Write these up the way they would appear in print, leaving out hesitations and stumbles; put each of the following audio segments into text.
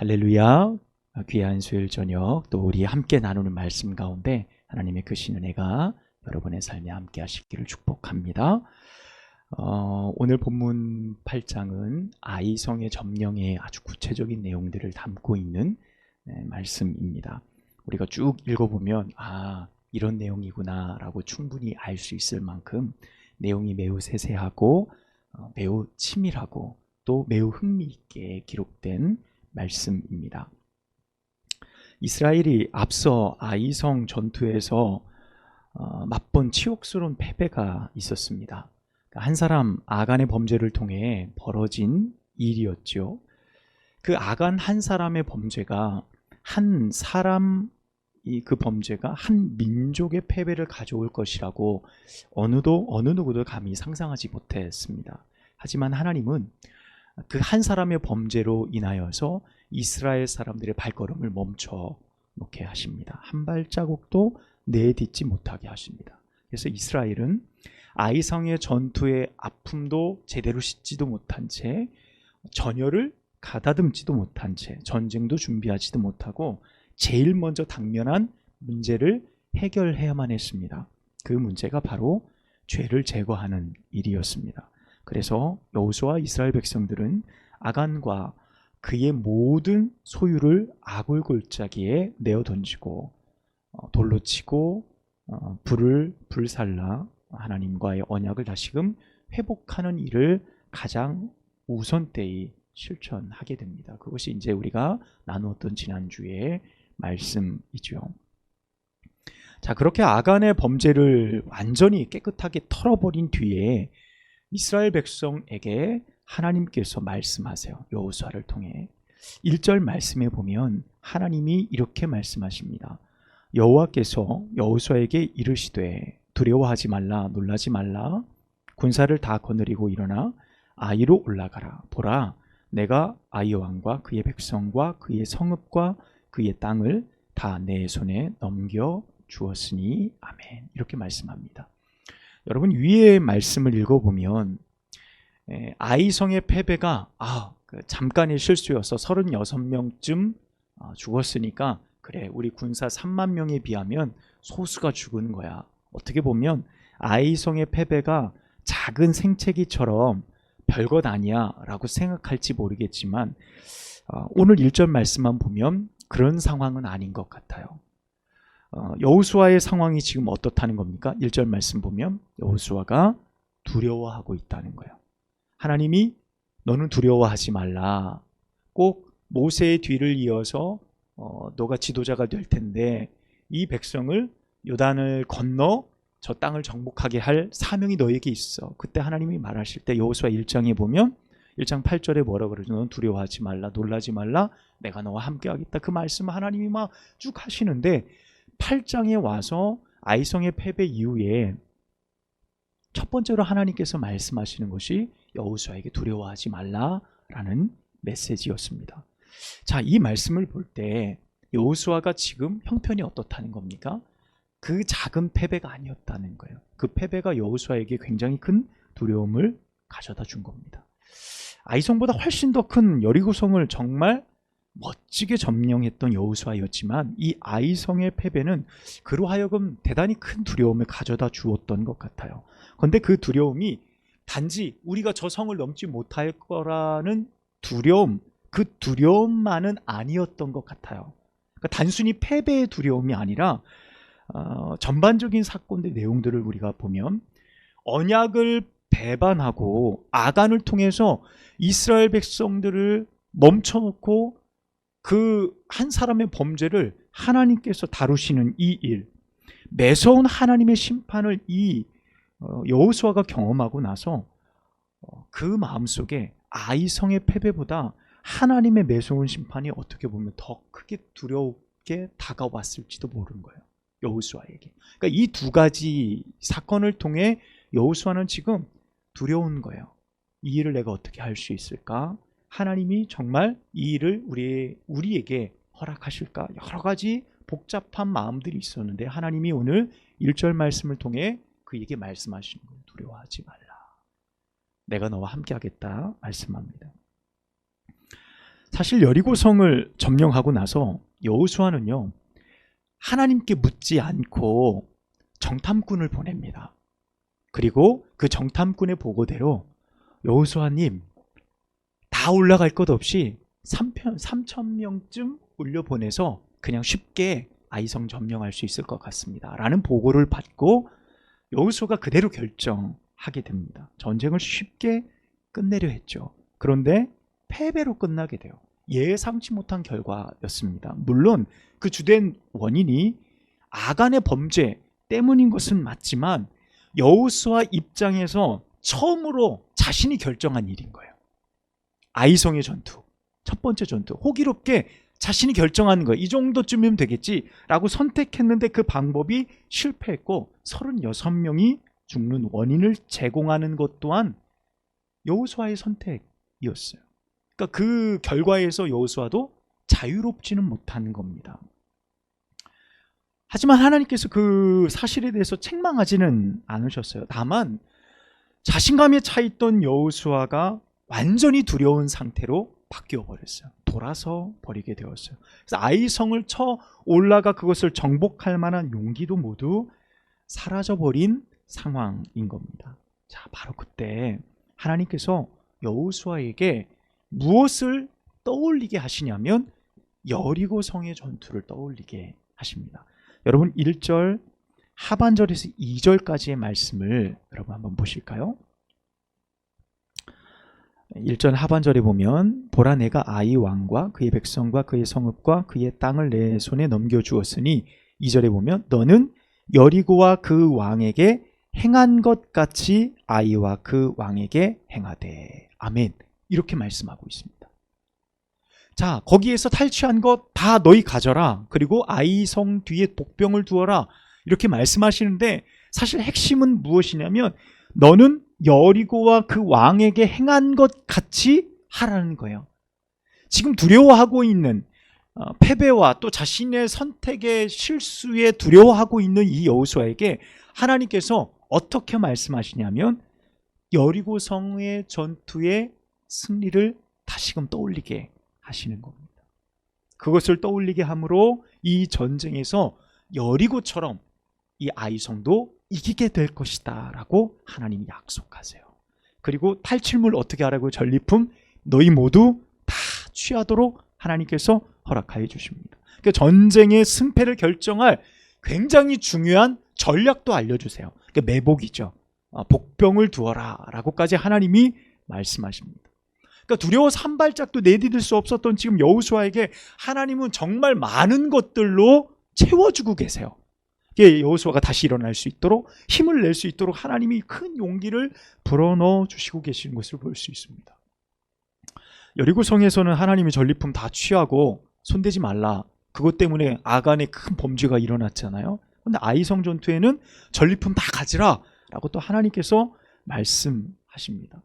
할렐루야. 귀한 수요일 저녁 또 우리 함께 나누는 말씀 가운데 하나님의 크신 은혜가 여러분의 삶에 함께 하시기를 축복합니다. 오늘 본문 8장은 아이성의 점령의 아주 구체적인 내용들을 담고 있는 말씀입니다. 우리가 쭉 읽어보면 이런 내용이구나 라고 충분히 알 수 있을 만큼 내용이 매우 세세하고 매우 치밀하고 또 매우 흥미있게 기록된 말씀입니다. 이스라엘이 앞서 아이성 전투에서 맛본 치욕스러운 패배가 있었습니다. 한 사람 아간의 범죄를 통해 벌어진 일이었죠. 그 아간 한 사람의 범죄가 한 민족의 패배를 가져올 것이라고 어느 누구도 감히 상상하지 못했습니다. 하지만 하나님은 그 한 사람의 범죄로 인하여서 이스라엘 사람들의 발걸음을 멈춰 놓게 하십니다. 한 발자국도 내딛지 못하게 하십니다. 그래서 이스라엘은 아이성의 전투의 아픔도 제대로 씻지도 못한 채, 전열을 가다듬지도 못한 채, 전쟁도 준비하지도 못하고 제일 먼저 당면한 문제를 해결해야만 했습니다. 그 문제가 바로 죄를 제거하는 일이었습니다. 그래서 여호수아와 이스라엘 백성들은 아간과 그의 모든 소유를 아굴 골짜기에 내어 던지고 돌로 치고 불을 불살라 하나님과의 언약을 다시금 회복하는 일을 가장 우선때에 실천하게 됩니다. 그것이 이제 우리가 나누었던 지난주의 말씀이죠. 자, 그렇게 아간의 범죄를 완전히 깨끗하게 털어버린 뒤에 이스라엘 백성에게 하나님께서 말씀하세요. 여호수아를 통해 1절 말씀에 보면 하나님이 이렇게 말씀하십니다. 여호와께서 여호수아에게 이르시되 두려워하지 말라, 놀라지 말라, 군사를 다 거느리고 일어나 아이로 올라가라. 보라, 내가 아이 왕과 그의 백성과 그의 성읍과 그의 땅을 다 내 손에 넘겨 주었으니 아멘. 이렇게 말씀합니다. 여러분, 위의 말씀을 읽어보면 아이성의 패배가 잠깐의 실수여서 36명쯤 죽었으니까 그래, 우리 군사 3만 명에 비하면 소수가 죽은 거야. 어떻게 보면 아이성의 패배가 작은 생채기처럼 별것 아니야 라고 생각할지 모르겠지만 오늘 1절 말씀만 보면 그런 상황은 아닌 것 같아요. 여호수아의 상황이 지금 어떻다는 겁니까? 1절 말씀 보면 여호수아가 두려워하고 있다는 거예요. 하나님이 너는 두려워하지 말라. 꼭 모세의 뒤를 이어서 너가 지도자가 될 텐데 이 백성을 요단을 건너 저 땅을 정복하게 할 사명이 너에게 있어. 그때 하나님이 말하실 때 여호수아 1장에 보면 1장 8절에 뭐라고 그러죠? 너는 두려워하지 말라, 놀라지 말라, 내가 너와 함께 하겠다. 그 말씀을 하나님이 막 쭉 하시는데 8장에 와서 아이성의 패배 이후에 첫 번째로 하나님께서 말씀하시는 것이 여호수아에게 두려워하지 말라라는 메시지였습니다. 자, 이 말씀을 볼 때 여호수아가 지금 형편이 어떻다는 겁니까? 그 작은 패배가 아니었다는 거예요. 그 패배가 여호수아에게 굉장히 큰 두려움을 가져다 준 겁니다. 아이성보다 훨씬 더 큰 여리고성을 정말 멋지게 점령했던 여호수아였지만 이 아이성의 패배는 그로 하여금 대단히 큰 두려움을 가져다 주었던 것 같아요. 그런데 그 두려움이 단지 우리가 저 성을 넘지 못할 거라는 두려움, 그 두려움만은 아니었던 것 같아요. 그러니까 단순히 패배의 두려움이 아니라 전반적인 사건의 내용들을 우리가 보면 언약을 배반하고 아간을 통해서 이스라엘 백성들을 멈춰놓고 그 한 사람의 범죄를 하나님께서 다루시는 이 일, 매서운 하나님의 심판을 이 여호수아가 경험하고 나서 그 마음속에 아이성의 패배보다 하나님의 매서운 심판이 어떻게 보면 더 크게 두렵게 다가왔을지도 모르는 거예요. 여호수아에게. 그러니까 이 두 가지 사건을 통해 여호수아는 지금 두려운 거예요. 이 일을 내가 어떻게 할 수 있을까? 하나님이 정말 이 일을 우리에게 허락하실까? 여러 가지 복잡한 마음들이 있었는데 하나님이 오늘 1절 말씀을 통해 그에게 말씀하시는 거예요. 두려워하지 말라. 내가 너와 함께 하겠다 말씀합니다. 사실 여리고성을 점령하고 나서 여호수아는요, 하나님께 묻지 않고 정탐꾼을 보냅니다. 그리고 그 정탐꾼의 보고대로 여호수아님, 다 올라갈 것 없이 3,000명쯤 올려보내서 그냥 쉽게 아이성 점령할 수 있을 것 같습니다 라는 보고를 받고 여호수아가 그대로 결정하게 됩니다. 전쟁을 쉽게 끝내려 했죠. 그런데 패배로 끝나게 돼요. 예상치 못한 결과였습니다. 물론 그 주된 원인이 아간의 범죄 때문인 것은 맞지만 여호수아 입장에서 처음으로 자신이 결정한 일인 거예요. 아이성의 전투, 첫 번째 전투, 호기롭게 자신이 결정한 거예요. 이 정도쯤이면 되겠지라고 선택했는데 그 방법이 실패했고 36명이 죽는 원인을 제공하는 것 또한 여호수아의 선택이었어요. 그러니까 그 결과에서 여호수아도 자유롭지는 못한 겁니다. 하지만 하나님께서 그 사실에 대해서 책망하지는 않으셨어요. 다만 자신감에 차 있던 여호수아가 완전히 두려운 상태로 바뀌어 버렸어요. 돌아서 버리게 되었어요. 그래서 아이성을 쳐 올라가 그것을 정복할 만한 용기도 모두 사라져 버린 상황인 겁니다. 자, 바로 그때 하나님께서 여호수아에게 무엇을 떠올리게 하시냐면 여리고 성의 전투를 떠올리게 하십니다. 여러분 1절 하반절에서 2절까지의 말씀을 여러분 한번 보실까요? 1절 하반절에 보면 보라 내가 아이 왕과 그의 백성과 그의 성읍과 그의 땅을 내 손에 넘겨주었으니 2절에 보면 너는 여리고와 그 왕에게 행한 것 같이 아이와 그 왕에게 행하되. 아멘. 이렇게 말씀하고 있습니다. 자, 거기에서 탈취한 것 다 너희 가져라. 그리고 아이 성 뒤에 복병을 두어라. 이렇게 말씀하시는데 사실 핵심은 무엇이냐면 너는 여리고와 그 왕에게 행한 것 같이 하라는 거예요. 지금 두려워하고 있는 패배와 또 자신의 선택의 실수에 두려워하고 있는 이 여호수아에게 하나님께서 어떻게 말씀하시냐면 여리고 성의 전투의 승리를 다시금 떠올리게 하시는 겁니다. 그것을 떠올리게 함으로 이 전쟁에서 여리고처럼 이 아이성도 이기게 될 것이다 라고 하나님이 약속하세요. 그리고 탈취물 어떻게 하라고요? 전리품 너희 모두 다 취하도록 하나님께서 허락하여 주십니다. 그러니까 전쟁의 승패를 결정할 굉장히 중요한 전략도 알려주세요. 그러니까 매복이죠. 복병을 두어라 라고까지 하나님이 말씀하십니다. 그러니까 두려워서 한 발짝도 내디딜 수 없었던 지금 여호수아에게 하나님은 정말 많은 것들로 채워주고 계세요. 여호수아가 다시 일어날 수 있도록 힘을 낼 수 있도록 하나님이 큰 용기를 불어넣어 주시고 계시는 것을 볼 수 있습니다. 여리고성에서는 하나님이 전리품 다 취하고 손대지 말라. 그것 때문에 아간의 큰 범죄가 일어났잖아요. 그런데 아이성 전투에는 전리품 다 가지라 라고 또 하나님께서 말씀하십니다.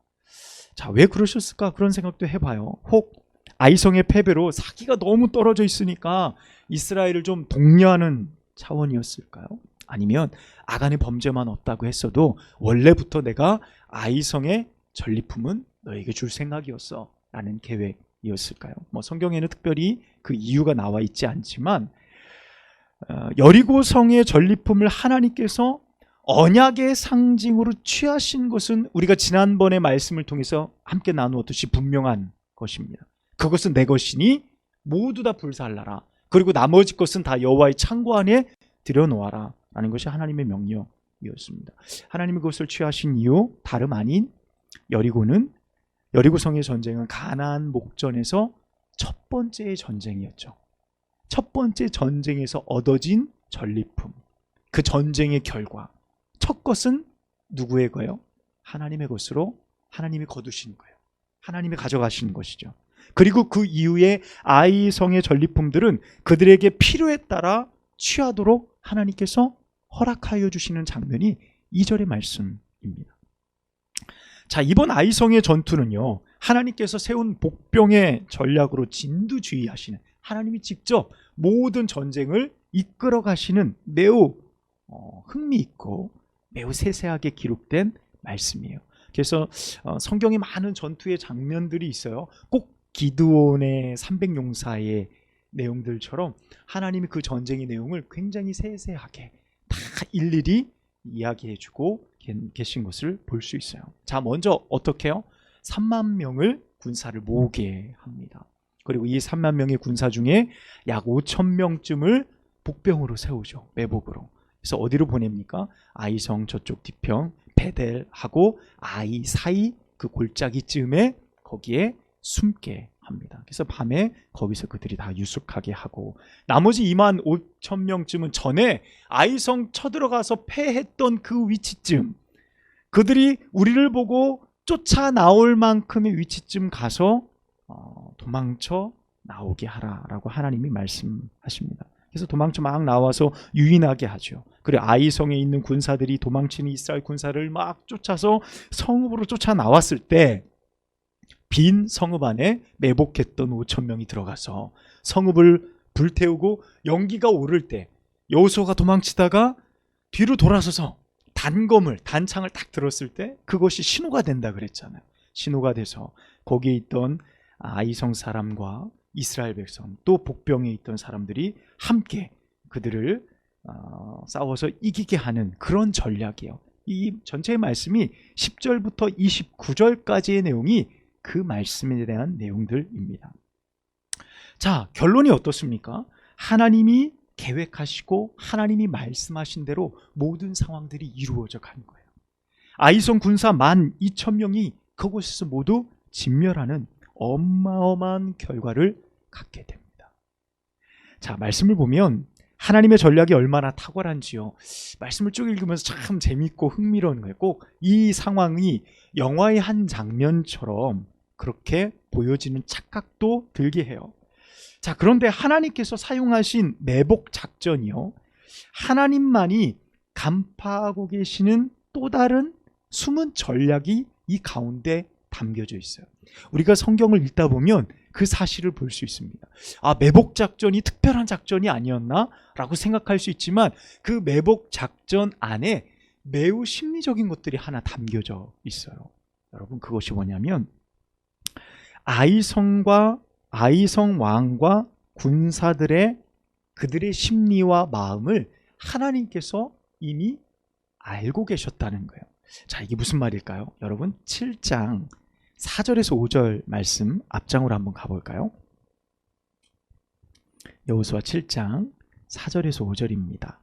자, 왜 그러셨을까? 그런 생각도 해봐요. 혹 아이성의 패배로 사기가 너무 떨어져 있으니까 이스라엘을 좀 독려하는 차원이었을까요? 아니면 아간의 범죄만 없다고 했어도 원래부터 내가 아이성의 전리품은 너에게 줄 생각이었어 라는 계획이었을까요? 성경에는 특별히 그 이유가 나와 있지 않지만 여리고성의 전리품을 하나님께서 언약의 상징으로 취하신 것은 우리가 지난번의 말씀을 통해서 함께 나누었듯이 분명한 것입니다. 그것은 내 것이니 모두 다 불살라라. 그리고 나머지 것은 다 여호와의 창고 안에 들여놓아라 라는 것이 하나님의 명령이었습니다. 하나님이 그것을 취하신 이유 다름 아닌 여리고성의 전쟁은 가나안 목전에서 첫 번째의 전쟁이었죠. 첫 번째 전쟁에서 얻어진 전리품, 그 전쟁의 결과 첫 것은 누구의 거예요? 하나님의 것으로 하나님이 거두신 거예요. 하나님이 가져가신 것이죠. 그리고 그 이후에 아이성의 전리품들은 그들에게 필요에 따라 취하도록 하나님께서 허락하여 주시는 장면이 2절의 말씀입니다. 자, 이번 아이성의 전투는요, 하나님께서 세운 복병의 전략으로 진두지휘하시는, 하나님이 직접 모든 전쟁을 이끌어 가시는 매우 흥미있고 매우 세세하게 기록된 말씀이에요. 그래서 성경에 많은 전투의 장면들이 있어요. 꼭 기드온의 300용사의 내용들처럼 하나님이 그 전쟁의 내용을 굉장히 세세하게 다 일일이 이야기해주고 계신 것을 볼 수 있어요. 자, 먼저 어떻게 해요? 3만 명을 군사를 모으게 합니다. 그리고 이 3만 명의 군사 중에 약 5천 명쯤을 복병으로 세우죠. 매복으로. 그래서 어디로 보냅니까? 아이성 저쪽 뒤편 베델하고 아이 사이 그 골짜기쯤에 거기에 숨게 합니다. 그래서 밤에 거기서 그들이 다 유숙하게 하고, 나머지 2만 5천 명쯤은 전에 아이성 쳐들어가서 패했던 그 위치쯤, 그들이 우리를 보고 쫓아 나올 만큼의 위치쯤 가서 도망쳐 나오게 하라라고 하나님이 말씀하십니다. 그래서 도망쳐 막 나와서 유인하게 하죠. 그리고 아이성에 있는 군사들이 도망치는 이스라엘 군사를 막 쫓아서 성읍으로 쫓아 나왔을 때 빈 성읍 안에 매복했던 5천 명이 들어가서 성읍을 불태우고 연기가 오를 때 여호수아가 도망치다가 뒤로 돌아서서 단창을 딱 들었을 때 그것이 신호가 된다 그랬잖아요. 신호가 돼서 거기에 있던 아이성 사람과 이스라엘 백성 또 복병에 있던 사람들이 함께 그들을 싸워서 이기게 하는 그런 전략이에요. 이 전체의 말씀이 10절부터 29절까지의 내용이 그 말씀에 대한 내용들입니다. 자, 결론이 어떻습니까? 하나님이 계획하시고 하나님이 말씀하신 대로 모든 상황들이 이루어져 가는 거예요. 아이성 군사 12,000명이 그곳에서 모두 진멸하는 어마어마한 결과를 갖게 됩니다. 자, 말씀을 보면 하나님의 전략이 얼마나 탁월한지요. 말씀을 쭉 읽으면서 참 재밌고 흥미로운 거예요. 꼭 이 상황이 영화의 한 장면처럼 그렇게 보여지는 착각도 들게 해요. 자, 그런데 하나님께서 사용하신 매복 작전이요, 하나님만이 간파하고 계시는 또 다른 숨은 전략이 이 가운데 담겨져 있어요. 우리가 성경을 읽다 보면 그 사실을 볼 수 있습니다. 매복 작전이 특별한 작전이 아니었나? 라고 생각할 수 있지만 그 매복 작전 안에 매우 심리적인 것들이 하나 담겨져 있어요. 여러분, 그것이 뭐냐면 아이성 왕과 군사들의 그들의 심리와 마음을 하나님께서 이미 알고 계셨다는 거예요. 자, 이게 무슨 말일까요? 여러분, 7장 4절에서 5절 말씀 앞장으로 한번 가볼까요? 여호수아 7장 4절에서 5절입니다.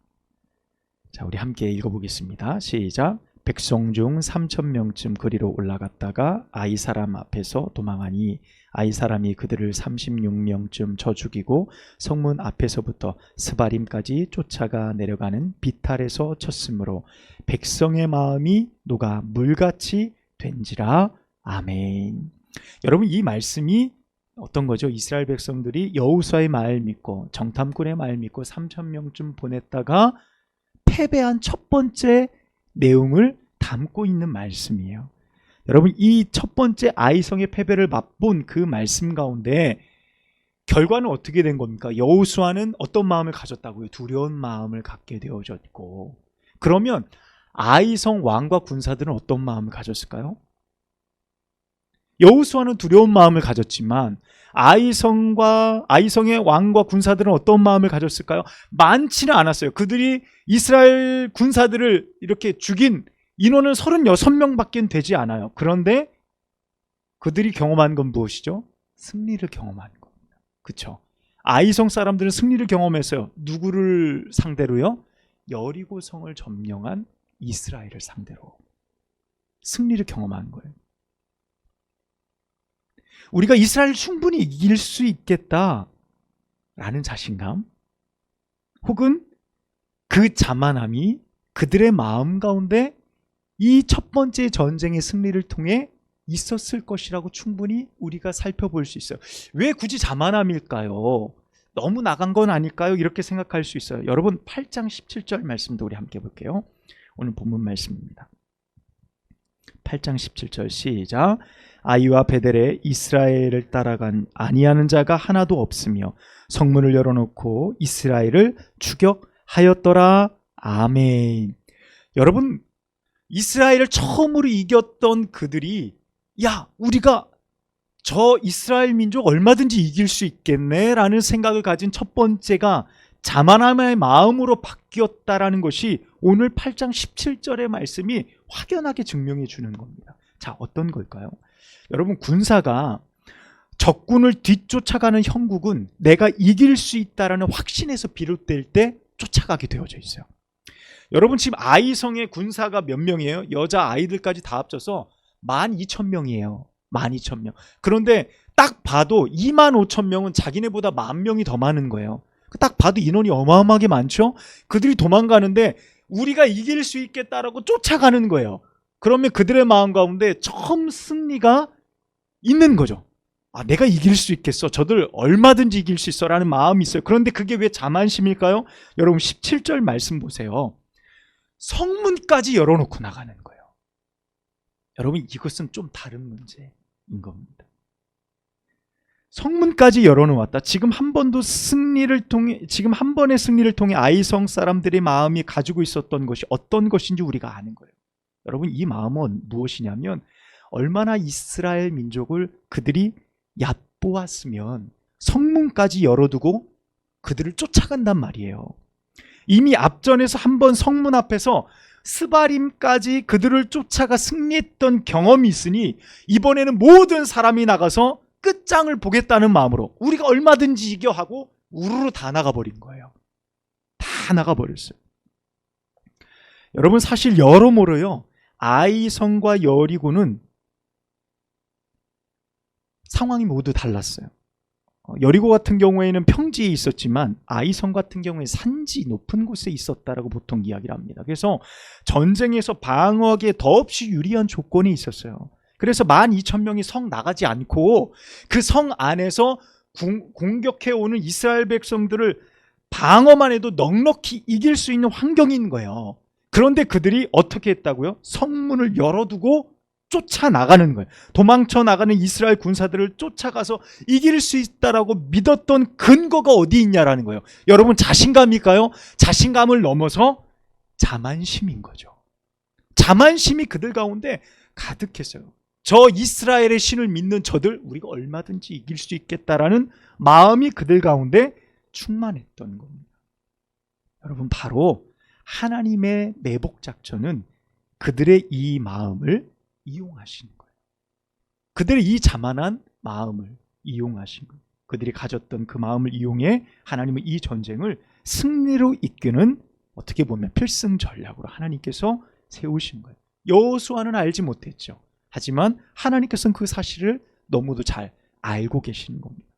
자, 우리 함께 읽어보겠습니다. 시작. 백성 중 3,000명쯤 그리로 올라갔다가 아이 사람 앞에서 도망하니 아이 사람이 그들을 36명쯤 쳐 죽이고 성문 앞에서부터 스바림까지 쫓아가 내려가는 비탈에서 쳤으므로 백성의 마음이 녹아 물같이 된지라. 아멘. 여러분, 이 말씀이 어떤 거죠? 이스라엘 백성들이 여호수아의 말 믿고 정탐꾼의 말 믿고 3,000명쯤 보냈다가 패배한 첫 번째 내용을 담고 있는 말씀이에요. 여러분, 이 첫 번째 아이성의 패배를 맛본 그 말씀 가운데 결과는 어떻게 된 겁니까? 여호수아는 어떤 마음을 가졌다고요? 두려운 마음을 갖게 되어졌고, 그러면 아이성 왕과 군사들은 어떤 마음을 가졌을까요? 여호수아는 두려운 마음을 가졌지만 아이성의 왕과 군사들은 어떤 마음을 가졌을까요? 많지는 않았어요. 그들이 이스라엘 군사들을 이렇게 죽인 인원은 36명밖에 되지 않아요. 그런데 그들이 경험한 건 무엇이죠? 승리를 경험한 겁니다. 그렇죠? 아이성 사람들은 승리를 경험했어요. 누구를 상대로요? 여리고성을 점령한 이스라엘을 상대로 승리를 경험한 거예요. 우리가 이스라엘을 충분히 이길 수 있겠다라는 자신감, 혹은 그 자만함이 그들의 마음 가운데 이 첫 번째 전쟁의 승리를 통해 있었을 것이라고 충분히 우리가 살펴볼 수 있어요. 왜 굳이 자만함일까요? 너무 나간 건 아닐까요? 이렇게 생각할 수 있어요. 여러분, 8장 17절 말씀도 우리 함께 볼게요. 오늘 본문 말씀입니다. 8장 17절 시작. 아이와 베델에 이스라엘을 따라간 아니하는 자가 하나도 없으며 성문을 열어놓고 이스라엘을 추격하였더라. 아멘. 여러분, 이스라엘을 처음으로 이겼던 그들이, 야, 우리가 저 이스라엘 민족 얼마든지 이길 수 있겠네라는 생각을 가진 첫 번째가 자만함의 마음으로 바뀌었다라는 것이 오늘 8장 17절의 말씀이 확연하게 증명해 주는 겁니다. 자, 어떤 걸까요? 여러분, 군사가 적군을 뒤쫓아가는 형국은 내가 이길 수 있다라는 확신에서 비롯될 때 쫓아가게 되어져 있어요. 여러분, 지금 아이성의 군사가 몇 명이에요? 여자 아이들까지 다 합쳐서 12,000명이에요. 12,000명. 그런데 딱 봐도 25,000명은 자기네보다 10,000명이 더 많은 거예요. 딱 봐도 인원이 어마어마하게 많죠? 그들이 도망가는데 우리가 이길 수 있겠다라고 쫓아가는 거예요. 그러면 그들의 마음 가운데 처음 승리가 있는 거죠. 아, 내가 이길 수 있겠어. 저들 얼마든지 이길 수 있어 라는 마음이 있어요. 그런데 그게 왜 자만심일까요? 여러분 17절 말씀 보세요. 성문까지 열어놓고 나가는 거예요. 여러분, 이것은 좀 다른 문제인 겁니다. 성문까지 열어놓았다. 지금 한 번의 승리를 통해 아이성 사람들의 마음이 가지고 있었던 것이 어떤 것인지 우리가 아는 거예요. 여러분, 이 마음은 무엇이냐면 얼마나 이스라엘 민족을 그들이 얕보았으면 성문까지 열어두고 그들을 쫓아간단 말이에요. 이미 앞전에서 한번 성문 앞에서 스바림까지 그들을 쫓아가 승리했던 경험이 있으니 이번에는 모든 사람이 나가서 끝장을 보겠다는 마음으로 우리가 얼마든지 이겨 하고 우르르 다 나가버린 거예요. 다 나가버렸어요. 여러분, 사실 여러모로요, 아이성과 여리고는 상황이 모두 달랐어요. 여리고 같은 경우에는 평지에 있었지만 아이성 같은 경우에 산지 높은 곳에 있었다라고 보통 이야기를 합니다. 그래서 전쟁에서 방어하기에 더없이 유리한 조건이 있었어요. 그래서 12,000명이 성 나가지 않고 그 성 안에서 공격해오는 이스라엘 백성들을 방어만 해도 넉넉히 이길 수 있는 환경인 거예요. 그런데 그들이 어떻게 했다고요? 성문을 열어두고 쫓아나가는 거예요. 도망쳐 나가는 이스라엘 군사들을 쫓아가서 이길 수 있다라고 믿었던 근거가 어디 있냐라는 거예요. 여러분, 자신감일까요? 자신감을 넘어서 자만심인 거죠. 자만심이 그들 가운데 가득했어요. 저 이스라엘의 신을 믿는 저들, 우리가 얼마든지 이길 수 있겠다라는 마음이 그들 가운데 충만했던 겁니다. 여러분, 바로 하나님의 매복 작전은 그들의 이 마음을 이용하신 거예요. 그들의 이 자만한 마음을 이용하신 거예요. 그들이 가졌던 그 마음을 이용해 하나님은 이 전쟁을 승리로 이끄는, 어떻게 보면 필승 전략으로 하나님께서 세우신 거예요. 여호수아는 알지 못했죠. 하지만 하나님께서는 그 사실을 너무도 잘 알고 계시는 겁니다.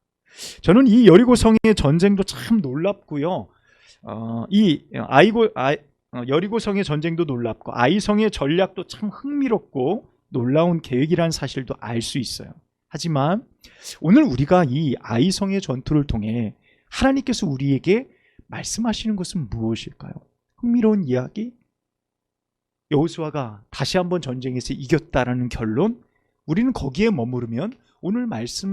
저는 이 여리고성의 전쟁도 참 놀랍고요. 여리고성의 전쟁도 놀랍고 아이성의 전략도 참 흥미롭고 놀라운 계획이라는 사실도 알 수 있어요. 하지만 오늘 우리가 이 아이성의 전투를 통해 하나님께서 우리에게 말씀하시는 것은 무엇일까요? 흥미로운 이야기? 여호수아가 다시 한번 전쟁에서 이겼다라는 결론? 우리는 거기에 머무르면 오늘 말씀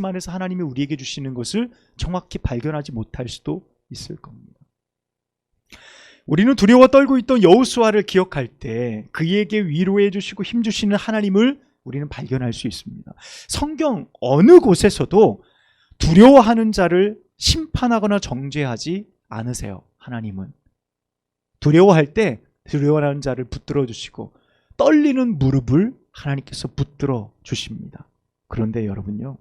안에서 하나님이 우리에게 주시는 것을 정확히 발견하지 못할 수도 있을 겁니다. 우리는 두려워 떨고 있던 여호수아를 기억할 때 그에게 위로해 주시고 힘 주시는 하나님을 우리는 발견할 수 있습니다. 성경 어느 곳에서도 두려워하는 자를 심판하거나 정죄하지 않으세요. 하나님은 두려워할 때 두려워하는 자를 붙들어 주시고 떨리는 무릎을 하나님께서 붙들어 주십니다. 그런데 여러분요,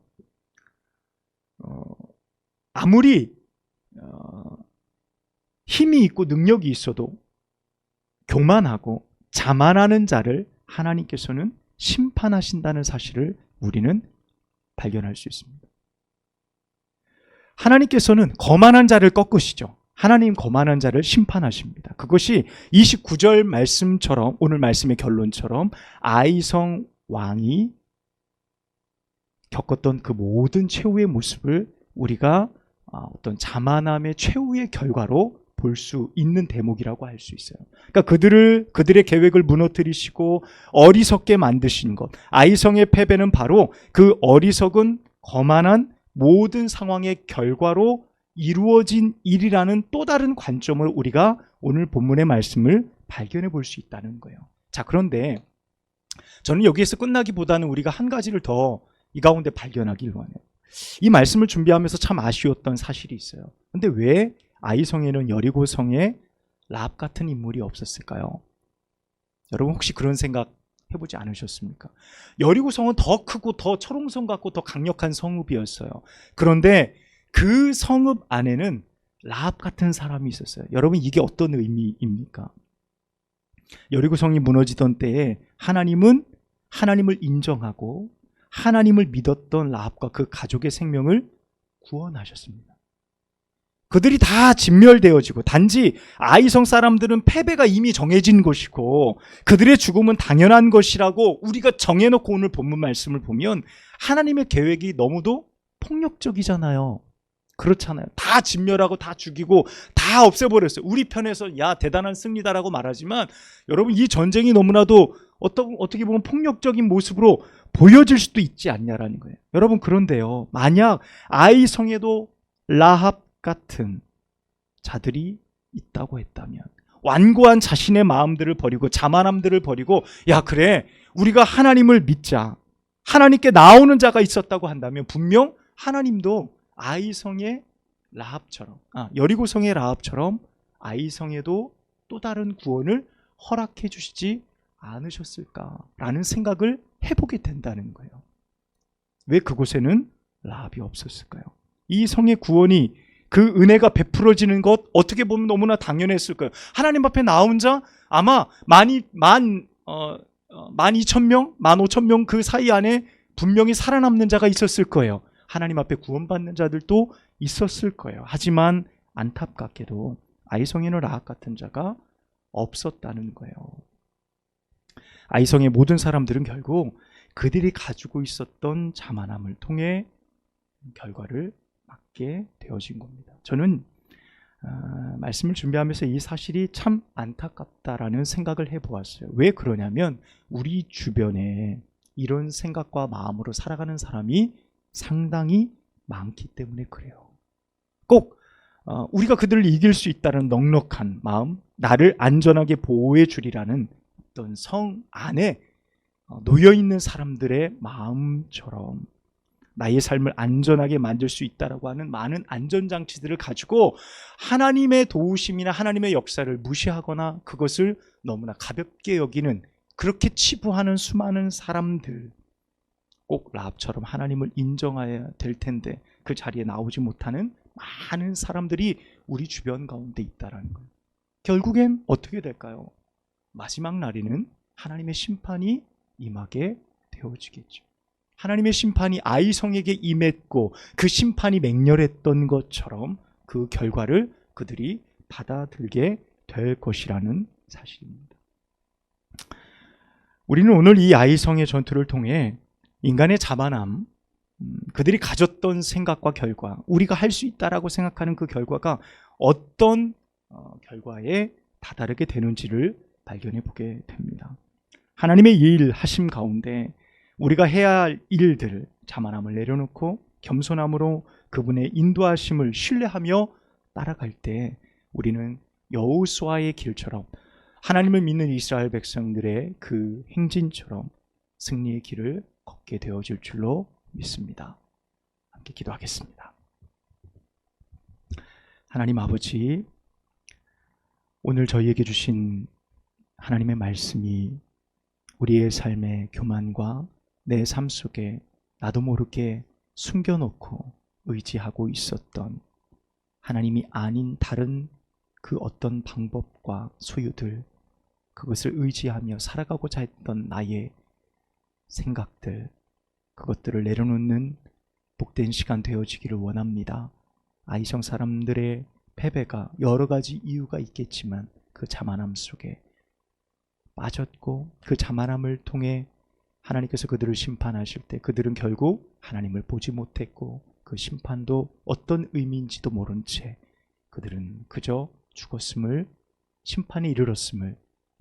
아무리 힘이 있고 능력이 있어도 교만하고 자만하는 자를 하나님께서는 심판하신다는 사실을 우리는 발견할 수 있습니다. 하나님께서는 거만한 자를 꺾으시죠. 하나님 거만한 자를 심판하십니다. 그것이 29절 말씀처럼, 오늘 말씀의 결론처럼 아이성 왕이 겪었던 그 모든 최후의 모습을 우리가 어떤 자만함의 최후의 결과로 볼 수 있는 대목이라고 할 수 있어요. 그러니까 그들의 계획을 무너뜨리시고 어리석게 만드신 것, 아이성의 패배는 바로 그 어리석은 거만한 모든 상황의 결과로 이루어진 일이라는 또 다른 관점을 우리가 오늘 본문의 말씀을 발견해 볼 수 있다는 거예요. 자, 그런데 저는 여기에서 끝나기보다는 우리가 한 가지를 더 이 가운데 발견하길 원해요. 이 말씀을 준비하면서 참 아쉬웠던 사실이 있어요. 근데 왜 아이성에는 여리고성에 라합 같은 인물이 없었을까요? 여러분 혹시 그런 생각 해보지 않으셨습니까? 여리고성은 더 크고 더 철옹성 같고 더 강력한 성읍이었어요. 그런데 그 성읍 안에는 라합 같은 사람이 있었어요. 여러분 이게 어떤 의미입니까? 여리고성이 무너지던 때에 하나님은 하나님을 인정하고 하나님을 믿었던 라합과 그 가족의 생명을 구원하셨습니다. 그들이 다 진멸되어지고 단지 아이성 사람들은 패배가 이미 정해진 것이고 그들의 죽음은 당연한 것이라고 우리가 정해놓고 오늘 본문 말씀을 보면 하나님의 계획이 너무도 폭력적이잖아요. 그렇잖아요. 다 진멸하고 다 죽이고 다 없애버렸어요. 우리 편에서 야 대단한 승리다라고 말하지만 여러분 이 전쟁이 너무나도 어떻게 보면 폭력적인 모습으로 보여질 수도 있지 않냐라는 거예요. 여러분 그런데요. 만약 아이성에도 라합 같은 자들이 있다고 했다면 완고한 자신의 마음들을 버리고 자만함들을 버리고 야 그래 우리가 하나님을 믿자 하나님께 나오는 자가 있었다고 한다면 분명 하나님도 아이성의 라합처럼 여리고성의 라합처럼 아이성에도 또 다른 구원을 허락해 주시지 않으셨을까라는 생각을 해보게 된다는 거예요. 왜 그곳에는 라합이 없었을까요? 이 성의 구원이 그 은혜가 베풀어지는 것 어떻게 보면 너무나 당연했을 거예요. 하나님 앞에 나온 자 아마 12,000명, 15,000명 그 사이 안에 분명히 살아남는 자가 있었을 거예요. 하나님 앞에 구원받는 자들도 있었을 거예요. 하지만 안타깝게도 아이성에는 라합 같은 자가 없었다는 거예요. 아이성의 모든 사람들은 결국 그들이 가지고 있었던 자만함을 통해 결과를 맞게 되어진 겁니다. 저는 말씀을 준비하면서 이 사실이 참 안타깝다라는 생각을 해보았어요. 왜 그러냐면 우리 주변에 이런 생각과 마음으로 살아가는 사람이 상당히 많기 때문에 그래요. 꼭 우리가 그들을 이길 수 있다는 넉넉한 마음, 나를 안전하게 보호해 주리라는 어떤 성 안에 놓여있는 사람들의 마음처럼 나의 삶을 안전하게 만들 수 있다라고 하는 많은 안전장치들을 가지고 하나님의 도우심이나 하나님의 역사를 무시하거나 그것을 너무나 가볍게 여기는 그렇게 치부하는 수많은 사람들, 꼭 라합처럼 하나님을 인정해야 될 텐데 그 자리에 나오지 못하는 많은 사람들이 우리 주변 가운데 있다라는 거예요. 결국엔 어떻게 될까요? 마지막 날에는 하나님의 심판이 임하게 되어지겠죠. 하나님의 심판이 아이성에게 임했고 그 심판이 맹렬했던 것처럼 그 결과를 그들이 받아들게 될 것이라는 사실입니다. 우리는 오늘 이 아이성의 전투를 통해 인간의 자만함, 그들이 가졌던 생각과 결과, 우리가 할 수 있다라고 생각하는 그 결과가 어떤 결과에 다다르게 되는지를 발견해 보게 됩니다. 하나님의 일하심 가운데 우리가 해야 할 일들, 자만함을 내려놓고 겸손함으로 그분의 인도하심을 신뢰하며 따라갈 때 우리는 여호수아의 길처럼 하나님을 믿는 이스라엘 백성들의 그 행진처럼 승리의 길을 걷게 되어질 줄로 믿습니다. 함께 기도하겠습니다. 하나님 아버지, 오늘 저희에게 주신 하나님의 말씀이 우리의 삶의 교만과 내 삶 속에 나도 모르게 숨겨놓고 의지하고 있었던 하나님이 아닌 다른 그 어떤 방법과 소유들, 그것을 의지하며 살아가고자 했던 나의 생각들, 그것들을 내려놓는 복된 시간 되어지기를 원합니다. 아이성 사람들의 패배가 여러 가지 이유가 있겠지만 그 자만함 속에 빠졌고 그 자만함을 통해 하나님께서 그들을 심판하실 때 그들은 결국 하나님을 보지 못했고 그 심판도 어떤 의미인지도 모른 채 그들은 그저 죽었음을, 심판에 이르렀음을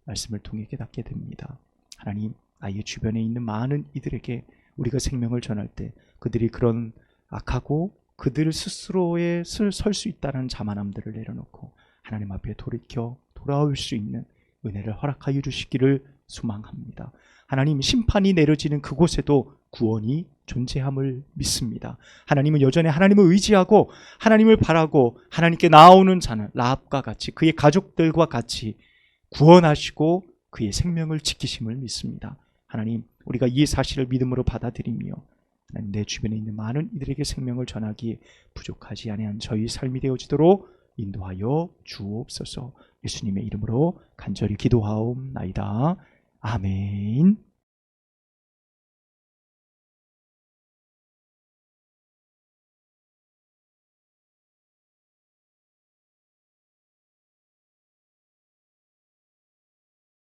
말씀을 통해 깨닫게 됩니다. 하나님, 아이의 주변에 있는 많은 이들에게 우리가 생명을 전할 때 그들이 그런 악하고 그들 스스로에 설 수 있다는 자만함들을 내려놓고 하나님 앞에 돌이켜 돌아올 수 있는 은혜를 허락하여 주시기를 소망합니다. 하나님, 심판이 내려지는 그곳에도 구원이 존재함을 믿습니다. 하나님은 여전히 하나님을 의지하고 하나님을 바라고 하나님께 나아오는 자는 라합과 같이 그의 가족들과 같이 구원하시고 그의 생명을 지키심을 믿습니다. 하나님, 우리가 이 사실을 믿음으로 받아들이며 하나님, 내 주변에 있는 많은 이들에게 생명을 전하기에 부족하지 아니한 저희 삶이 되어지도록 인도하여 주옵소서. 예수님의 이름으로 간절히 기도하옵나이다. 아멘.